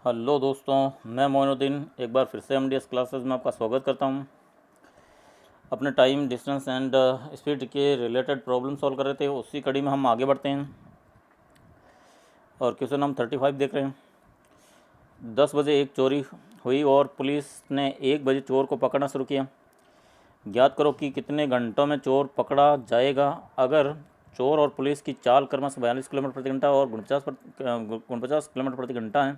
Hello दोस्तों, मैं मोइनुद्दीन एक बार फिर से एमडीएस क्लासेस में आपका स्वागत करता हूं। अपने टाइम डिस्टेंस एंड स्पीड के रिलेटेड प्रॉब्लम सॉल्व कर रहे थे, उसी कड़ी में हम आगे बढ़ते हैं और क्वेश्चन हम 35 देख रहे हैं। 10 बजे एक चोरी हुई और पुलिस ने 1 बजे चोर को पकड़ना शुरू किया। ज्ञात करो कि कितने घंटों में चोर पकड़ा जाएगा अगर चोर और पुलिस की चाल क्रमशः 42 किलोमीटर प्रति घंटा और 49 किलोमीटर प्रति घंटा है।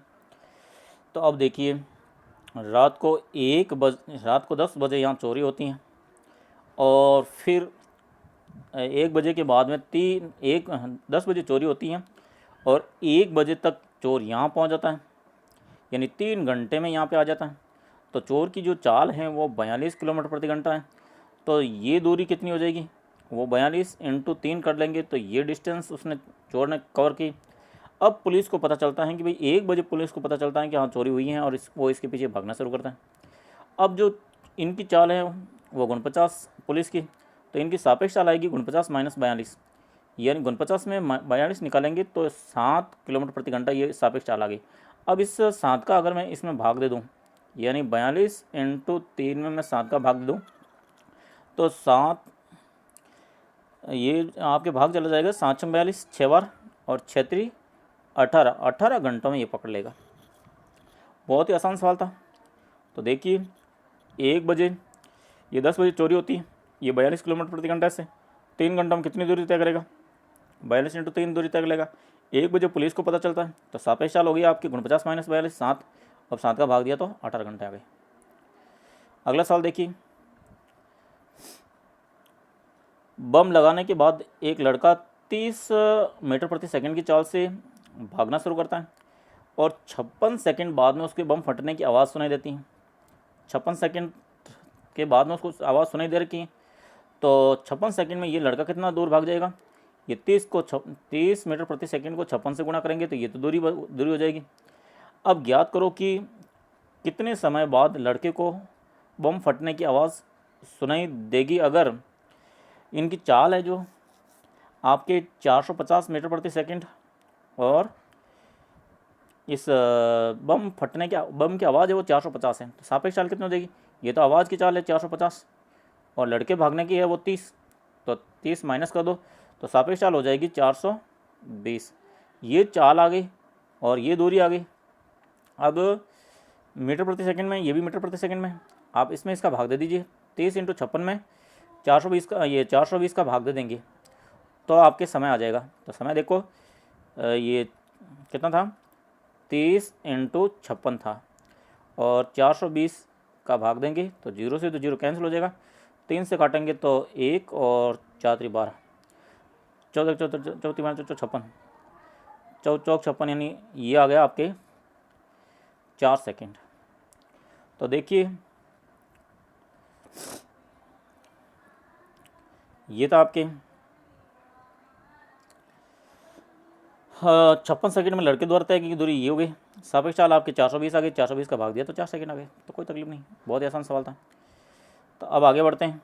तो अब देखिए, रात को 10 बजे यहाँ चोरी होती हैं और फिर 1 बजे के बाद में 10 बजे चोरी होती हैं और 1 बजे तक चोर यहाँ पहुँच जाता है, यानी 3 घंटे में यहाँ पे आ जाता है। तो चोर की जो चाल है वो 42 किलोमीटर प्रति घंटा है। तो ये दूरी कितनी हो जाएगी, वो 42 इंटू 3 कर लेंगे तो ये डिस्टेंस चोर ने कवर की। अब पुलिस को पता चलता है कि भाई 1 बजे पुलिस को पता चलता है कि हाँ चोरी हुई है और वो इसके पीछे भागना शुरू करता है। अब जो इनकी चाल है वो 49 पुलिस की, तो इनकी सापेक्ष चाल आएगी 49 माइनस 42, यानी 49 में 42 निकालेंगे तो 7 किलोमीटर प्रति घंटा ये सापेक्ष चाल आ गई। अब इस 7 का अगर मैं इसमें भाग दे दूँ, यानी 42 इंटू 3 में मैं 7 का भाग दे दूँ तो 7 ये आपके भाग चला जाएगा। 7 42 6 बार और 6 18 घंटों में ये पकड़ लेगा। बहुत ही आसान सवाल था। तो देखिए, 1 बजे ये 10 बजे चोरी होती है, ये 42 किलोमीटर प्रति घंटा से 3 घंटों में कितनी दूरी तय करेगा, 42 इंटू 3 दूरी तय करेगा। 1 बजे पुलिस को पता चलता है तो सापेक्ष चाल हो गई आपकी 49 माइनस 42 7, अब 7 का भाग दिया तो 18 घंटे आ गए। अगला सवाल देखिए, बम लगाने के बाद एक लड़का 30 मीटर प्रति सेकंड की चाल से भागना शुरू करता है और 56 सेकंड बाद में उसके बम फटने की आवाज़ सुनाई देती है। 56 सेकंड के बाद में उसको आवाज़ सुनाई दे रही है, तो 56 सेकंड में ये लड़का कितना दूर भाग जाएगा। ये 30 मीटर प्रति सेकंड को 56 से गुणा करेंगे तो ये तो दूरी हो जाएगी। अब ज्ञात करो कि कितने समय बाद लड़के को बम फटने की आवाज़ सुनाई देगी अगर इनकी चाल है जो आपके 450 मीटर प्रति सेकंड और इस बम की आवाज़ है वो 450 है। तो सापेक्ष चाल कितनी हो जाएगी, ये तो आवाज़ की चाल है 450 और लड़के भागने की है वो 30, तो 30 माइनस कर दो तो सापेक्ष चाल हो जाएगी 420। ये चाल आ गई और ये दूरी आ गई। अब मीटर प्रति सेकंड में, ये भी मीटर प्रति सेकंड में, आप इसमें इसका भाग दे दीजिए। 30 इंटू 56 में 420 का भाग दे देंगे तो आपके समय आ जाएगा। तो समय देखो, ये कितना था, 30 इंटू 56 था और 420 का भाग देंगे तो 0 से तो 0 कैंसिल हो जाएगा। 3 से काटेंगे तो 1 और 4 3 12, 14 चौथी 56, चौक 56, यानी ये आ गया आपके 4 सेकंड। तो देखिए, ये था आपके 56 सेकंड में लड़के द्वारा तय की दूरी ये हो गई। सापेक्ष चाल आपके 420 आ गई, 420 का भाग दिया तो 4 सेकंड आ गए। तो कोई तकलीफ नहीं, बहुत ही आसान सवाल था। तो अब आगे बढ़ते हैं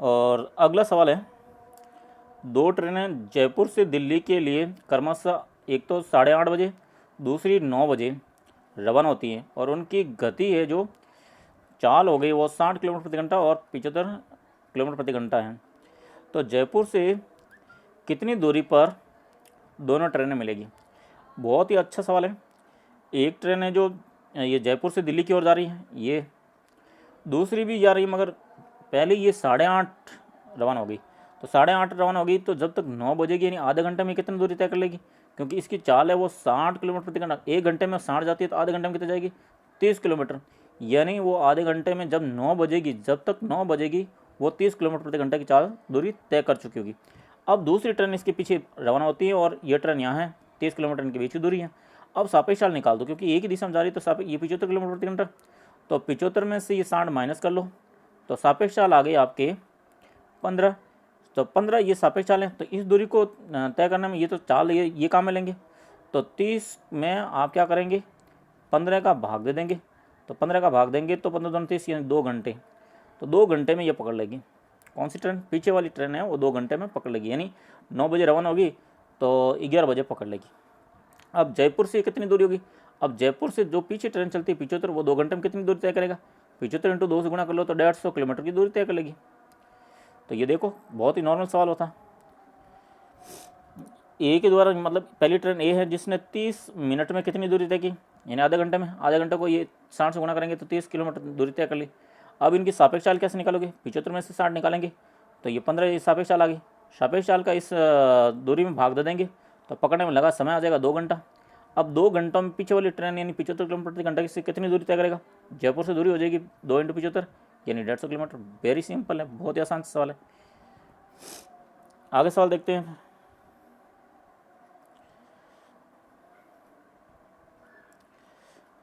और अगला सवाल है, 2 ट्रेनें जयपुर से दिल्ली के लिए क्रमशः एक तो 8:30 बजे, दूसरी 9 बजे रवाना होती है और उनकी गति है जो चाल हो गई वो 60 किलोमीटर प्रति घंटा और 75 किलोमीटर प्रति घंटा है। तो जयपुर से कितनी दूरी पर दोनों ट्रेनें मिलेगी। बहुत ही अच्छा सवाल है। एक ट्रेन है जो ये जयपुर से दिल्ली की ओर जा रही है, ये दूसरी भी जा रही है, मगर पहले ये 8:30 रवाना हो गई। तो 8:30 रवाना होगी तो जब तक 9 बजेगी यानी आधे घंटे में कितनी दूरी तय कर लेगी, क्योंकि इसकी चाल है वो 60 किलोमीटर प्रति घंटा। 1 घंटे में 60 जाती है तो आधे घंटे में कितनी जाएगी, 30 किलोमीटर, यानी वो आधे घंटे में जब 9 बजेगी, जब तक 9 बजेगी वो 30 किलोमीटर प्रति घंटे की चाल दूरी तय कर चुकी होगी। अब दूसरी ट्रेन इसके पीछे रवाना होती है और ये ट्रेन यहाँ है, 30 किलोमीटर इनके बीच की दूरी है। अब सापेक्ष चाल निकाल दो, क्योंकि एक ही दिशा में जा रही है तो सापेक्ष ये 75 किलोमीटर प्रति घंटा, तो 75 में से ये 60 माइनस कर लो तो सापेक्ष चाल आ गई आपके 15। तो 15 ये सापेक्ष चाल है, तो इस दूरी को तय करने में ये तो चाल ये काम में लेंगे। तो 30 में आप क्या करेंगे, 15 का भाग दे देंगे। तो 15 का भाग देंगे तो 15 दूनी 30 यानी 2 घंटे। तो 2 घंटे में ये पकड़ लेगी। कौन सी ट्रेन, पीछे वाली ट्रेन है वो 2 घंटे में पकड़ लेगी, यानी 9 बजे रवाना होगी तो 11 बजे पकड़ लेगी। अब जयपुर से कितनी दूरी होगी, अब जयपुर से जो पीछे ट्रेन चलती है 75, वो 2 घंटे में कितनी दूरी तय करेगा, 75 इंटू 2 से गुणा कर लो तो 150 किलोमीटर की दूरी तय कर लेगी। तो ये देखो बहुत ही नॉर्मल सवाल होता है। ए के द्वारा मतलब पहली ट्रेन ए है जिसने 30 मिनट में कितनी दूरी तय की, यानी आधे घंटे में, आधे घंटे को ये 60 से गुणा करेंगे तो 30 किलोमीटर दूरी तय कर ली। अब इनकी सापेक्ष चाल कैसे निकालोगे, 75 में से 60 निकालेंगे तो ये 15 सापेक्ष चाल आ गई। सापेक्ष चाल का इस दूरी में भाग दे देंगे तो पकड़ने में लगा समय आ जाएगा 2 घंटा। अब 2 घंटों में पीछे वाली ट्रेन यानी 75 किलोमीटर प्रति घंटा से कितनी दूरी तय करेगा, जयपुर से दूरी हो जाएगी 2 इंटू 75 यानी 150 किलोमीटर। वेरी सिंपल है, बहुत ही आसान सवाल है। आगे सवाल देखते हैं।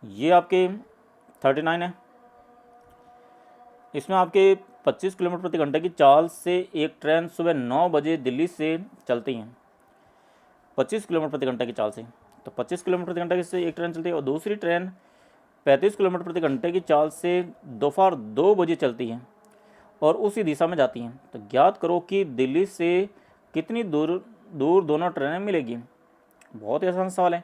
ये आपके 39 है। इसमें आपके 25 किलोमीटर प्रति घंटे की चाल से एक ट्रेन सुबह 9 बजे दिल्ली से चलती है, 25 किलोमीटर प्रति घंटे की चाल से, तो 25 किलोमीटर प्रति घंटे से एक ट्रेन चलती है, और दूसरी ट्रेन 35 किलोमीटर प्रति घंटे की चाल से दोपहर 2 बजे चलती है और उसी दिशा में जाती हैं। तो ज्ञात करो कि दिल्ली से कितनी दूर दोनों ट्रेनें मिलेगी। बहुत ही आसान सवाल है।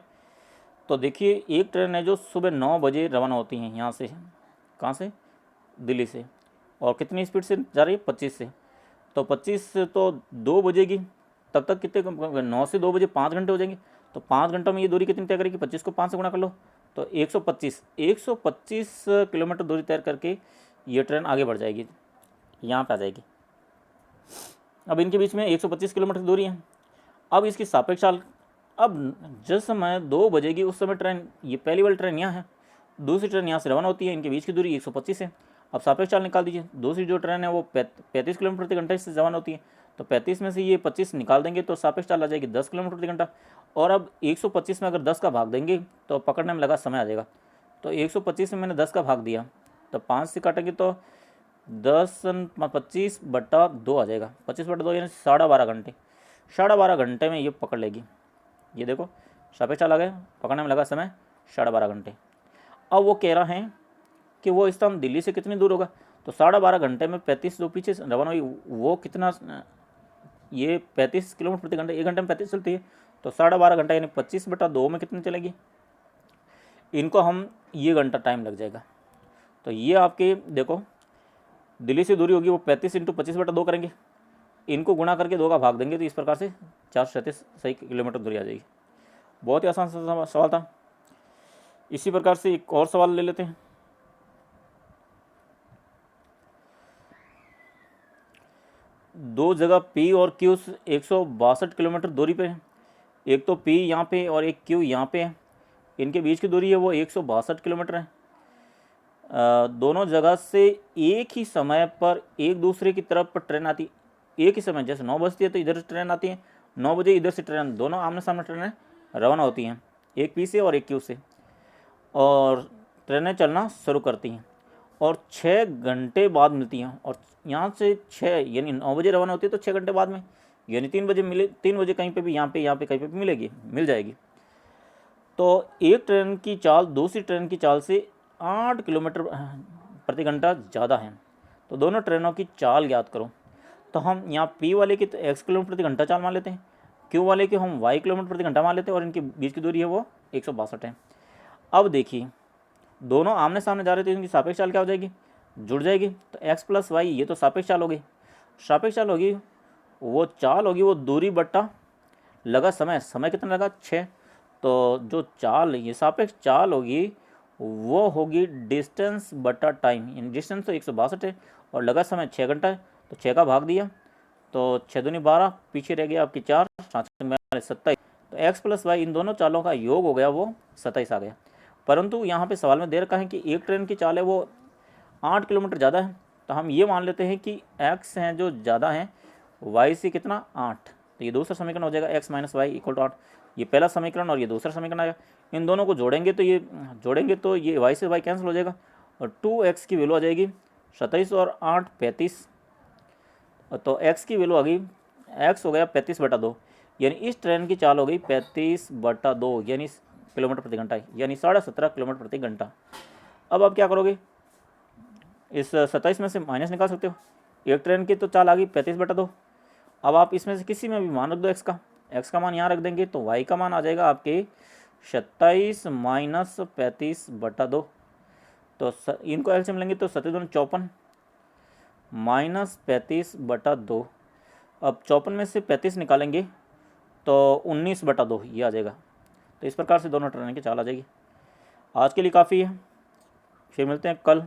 तो देखिए एक ट्रेन है जो सुबह 9 बजे रवाना होती है यहाँ से, कहाँ से, दिल्ली से, और कितनी स्पीड से जा रही है, 25 से। तो 25 से तो 2 बजेगी, तब तक कितने, 9 से 2 बजे 5 घंटे हो जाएंगे। तो 5 घंटों में ये दूरी कितनी तय करेगी, 25 को 5 से गुणा कर लो तो 125 किलोमीटर दूरी तय करके ये ट्रेन आगे बढ़ जाएगी, यहाँ पे आ जाएगी। अब इनके बीच में 125 किलोमीटर की दूरी है। अब इसकी सापेक्ष चाल, अब जिस समय 2 बजेगी उस समय ट्रेन, ये पहली वाली ट्रेन यहाँ है, दूसरी ट्रेन यहाँ से रवाना होती है, इनके बीच की दूरी 125 है। अब सापेक्ष चाल निकाल दीजिए। दूसरी जो ट्रेन है वो 35 किलोमीटर प्रति घंटे से रवाना होती है, तो 35 में से ये 25 निकाल देंगे तो सापेक्ष चाल आ जाएगी 10 किलोमीटर प्रति घंटा। और अब 125 में अगर 10 का भाग देंगे तो पकड़ने में लगा समय आ जाएगा। तो 125 में मैंने 10 का भाग दिया तो 5 से काटेंगे तो 25/2 आ जाएगा, 25/2 यानी 12.5 घंटे। 12.5 घंटे में ये पकड़ लेगी। ये देखो सापेक्ष चाल आ गए, पकड़ने में लगा समय 12.5 घंटे। अब वो कह रहा है कि वो स्थान दिल्ली से कितनी दूर होगा, तो 12.5 घंटे में 35 जो पीछे रवाना हुई वो कितना, ये 35 किलोमीटर प्रति घंटे, 1 घंटे में 35 चलती है, तो 12.5 घंटा यानी 25/2 में कितनी चलेगी। इनको हम ये घंटा टाइम लग जाएगा। तो ये आपके देखो दिल्ली से दूरी होगी वो 35 इंटू 25/2 करेंगे, इनको गुणा करके 2 का भाग देंगे तो इस प्रकार से 437 सही किलोमीटर दूरी आ जाएगी। बहुत ही आसान सवाल था। इसी प्रकार से एक और सवाल ले लेते हैं। दो जगह P और Q 162 किलोमीटर दूरी पे है। एक तो P यहाँ पे और एक Q यहाँ पे है, इनके बीच की दूरी है वो 162 किलोमीटर है। दोनों जगह से एक ही समय पर एक दूसरे की तरफ ट्रेन आती, एक ही समय, जैसे 9 बजती है तो इधर से ट्रेन आती है, 9 बजे इधर से ट्रेन, दोनों आमने सामने ट्रेनें रवाना होती हैं, एक P से और एक Q से, और ट्रेनें चलना शुरू करती हैं और 6 घंटे बाद मिलती हैं। और यहाँ से 6 यानी 9 बजे रवाना होती है तो 6 घंटे बाद में, यानी 3 बजे मिले, 3 बजे कहीं पे भी यहाँ पे कहीं पे भी मिल जाएगी। तो एक ट्रेन की चाल दूसरी ट्रेन की चाल से 8 किलोमीटर प्रति घंटा ज़्यादा है। तो दोनों ट्रेनों की चाल ज्ञात करो। तो हम यहाँ P वाले की तो x किलोमीटर प्रति घंटा चाल मान लेते हैं, Q वाले की हम y किलोमीटर प्रति घंटा मान लेते हैं, और इनके बीच की दूरी है वो 162 है। अब देखिए दोनों आमने सामने जा रहे थे, इनकी सापेक्ष चाल क्या हो जाएगी, जुड़ जाएगी। तो x प्लस वाई ये तो सापेक्ष चाल होगी, सापेक्ष चाल होगी वो चाल होगी वो दूरी बट्टा लगा समय, समय कितना लगा 6। तो जो चाल ये सापेक्ष चाल होगी वो होगी डिस्टेंस बटा टाइम, यानी डिस्टेंस तो 162 है और लगा समय 6 घंटा है, तो 6 का भाग दिया तो 6 दूनी 12, पीछे रह गया आपकी 4, 27। तो x प्लस वाई इन दोनों चालों का योग हो गया वो 27 आ गया। परंतु यहाँ पे सवाल में दे रखा है कि एक ट्रेन की चाल है वो 8 किलोमीटर ज़्यादा है, तो हम ये मान लेते हैं कि x हैं जो ज़्यादा हैं y से कितना 8, तो ये दूसरा समीकरण हो जाएगा x minus Y equal to 8। ये पहला समीकरण और ये दूसरा समीकरण आएगा, इन दोनों को जोड़ेंगे तो ये y से y कैंसिल हो जाएगा और 2x की वैल्यू आ जाएगी 27 और 8 35। तो x की वैल्यू आ गई, x हो गया 35/2, यानी इस ट्रेन की चाल हो गई 35/2 यानी किलोमीटर प्रति घंटा, यानी 17.5 किलोमीटर प्रति घंटा। अब आप क्या करोगे, इस 27 में से माइनस निकाल सकते हो। एक ट्रेन की तो चाल आ गई 35/2। अब आप इसमें से किसी में भी मान रख दो x का मान यहाँ रख देंगे तो y का मान आ जाएगा आपके 27 माइनस 35/2, तो इनको एलसीएम लेंगे तो 57 माइनस 35/2। अब 54 में से 35 निकालेंगे तो 19/2 ये आ जाएगा। तो इस प्रकार से दोनों टर्न की चाल आ जाएगी। आज के लिए काफ़ी है, फिर मिलते हैं कल।